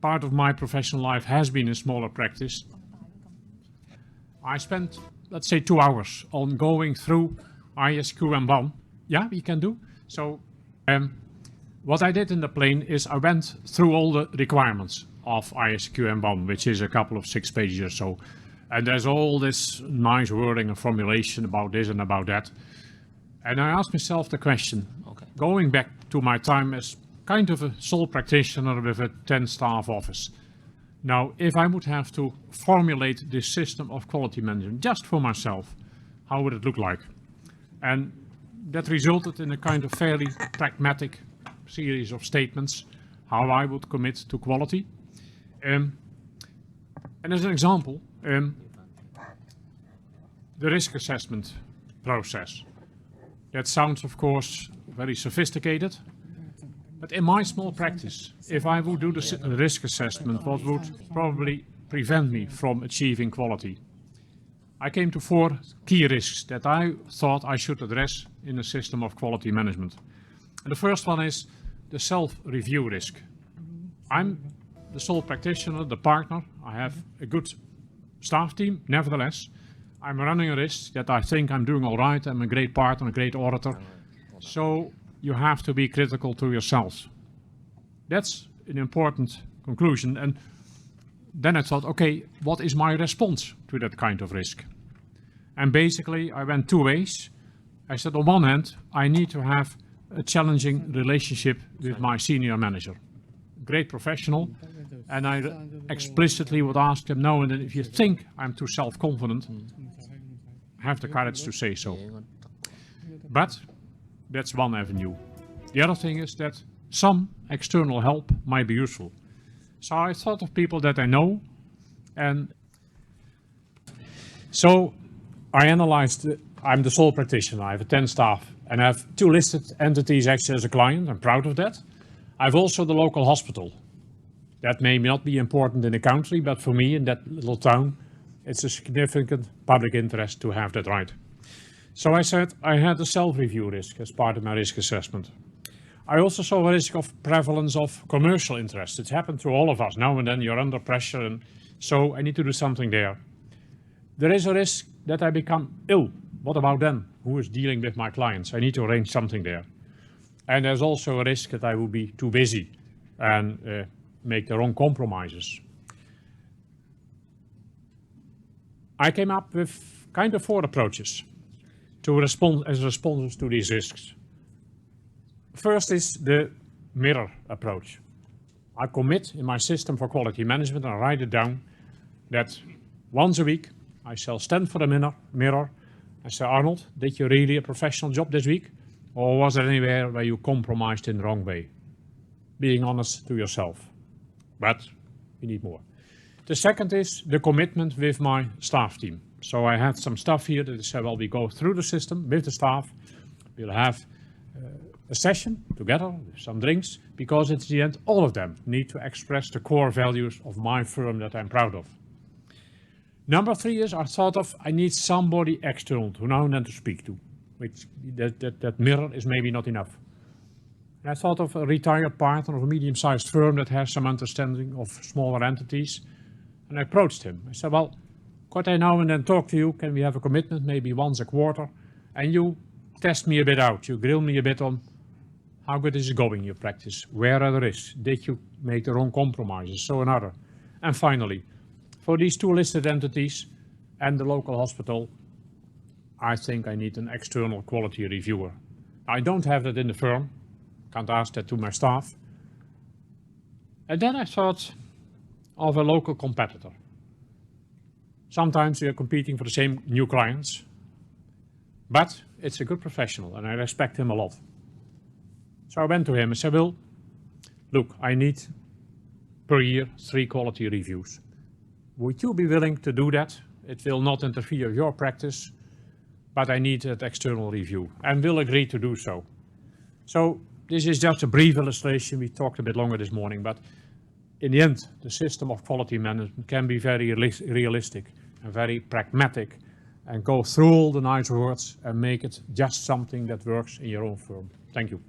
part of my professional life has been in smaller practice, I spent, let's say, 2 hours on going through HKSQM 1. Yeah, we can do. So what I did in the plane is I went through all the requirements of HKSQM 1, which is a couple of 6 pages or so. And there's all this nice wording and formulation about this and about that. And I asked myself the question, going back to my time as kind of a sole practitioner with a 10-staff office. Now, if I would have to formulate this system of quality management just for myself, how would it look like? And that resulted in a kind of fairly pragmatic series of statements, how I would commit to quality. And as an example, the risk assessment process. That sounds, of course, very sophisticated. But in my small practice, if I would do the risk assessment, what would probably prevent me from achieving quality? I came to 4 key risks that I thought I should address in a system of quality management. And the first one is the self-review risk. I'm the sole practitioner, the partner. I have a good staff team. Nevertheless, I'm running a risk that I think I'm doing all right. I'm a great partner, a great auditor. So you have to be critical to yourselves. That's an important conclusion. And then I thought, okay, what is my response to that kind of risk? And basically, I went 2 ways. I said, on one hand, I need to have a challenging relationship with my senior manager. Great professional. And I explicitly would ask him, no, and then if you think I'm too self-confident, have the courage to say so. But that's one avenue. The other thing is that some external help might be useful. So I thought of people that I know, and so I analyzed, I'm the sole practitioner, I have 10 staff, and I have 2 listed entities actually as a client. I'm proud of that. I have also the local hospital. That may not be important in the country, but for me in that little town, it's a significant public interest to have that right. So I said I had a self-review risk as part of my risk assessment. I also saw a risk of prevalence of commercial interest. It's happened to all of us. Now and then you're under pressure, and so I need to do something there. There is a risk that I become ill. What about then? Who is dealing with my clients? I need to arrange something there. And there's also a risk that I will be too busy and make the wrong compromises. I came up with kind of 4 approaches to respond as responses to these risks. First is the mirror approach. I commit in my system for quality management, and I write it down, that once a week I shall stand for the mirror and say, Arnold, did you really a professional job this week? Or was there anywhere where you compromised in the wrong way? Being honest to yourself. But we need more. The second is the commitment with my staff team. So I had some stuff here that said, well, we go through the system with the staff. We'll have a session together with some drinks, because it's the end, all of them need to express the core values of my firm that I'm proud of. Number 3 is I thought of, I need somebody external to now and then to speak to, which that mirror is maybe not enough. And I thought of a retired partner of a medium-sized firm that has some understanding of smaller entities. And I approached him. I said, well, could I now and then talk to you? Can we have a commitment, maybe once a quarter? And you test me a bit out. You grill me a bit on how good is it going, your practice? Where are the risks? Did you make the wrong compromises? So another. And finally, for these 2 listed entities and the local hospital, I think I need an external quality reviewer. I don't have that in the firm. Can't ask that to my staff. And then I thought of a local competitor. Sometimes we are competing for the same new clients, but it's a good professional and I respect him a lot. So I went to him and said, well, look, I need per year 3 quality reviews. Would you be willing to do that? It will not interfere with your practice, but I need that external review and will agree to do so. So this is just a brief illustration. We talked a bit longer this morning, but in the end, the system of quality management can be very realistic and very pragmatic and go through all the nice words and make it just something that works in your own firm. Thank you.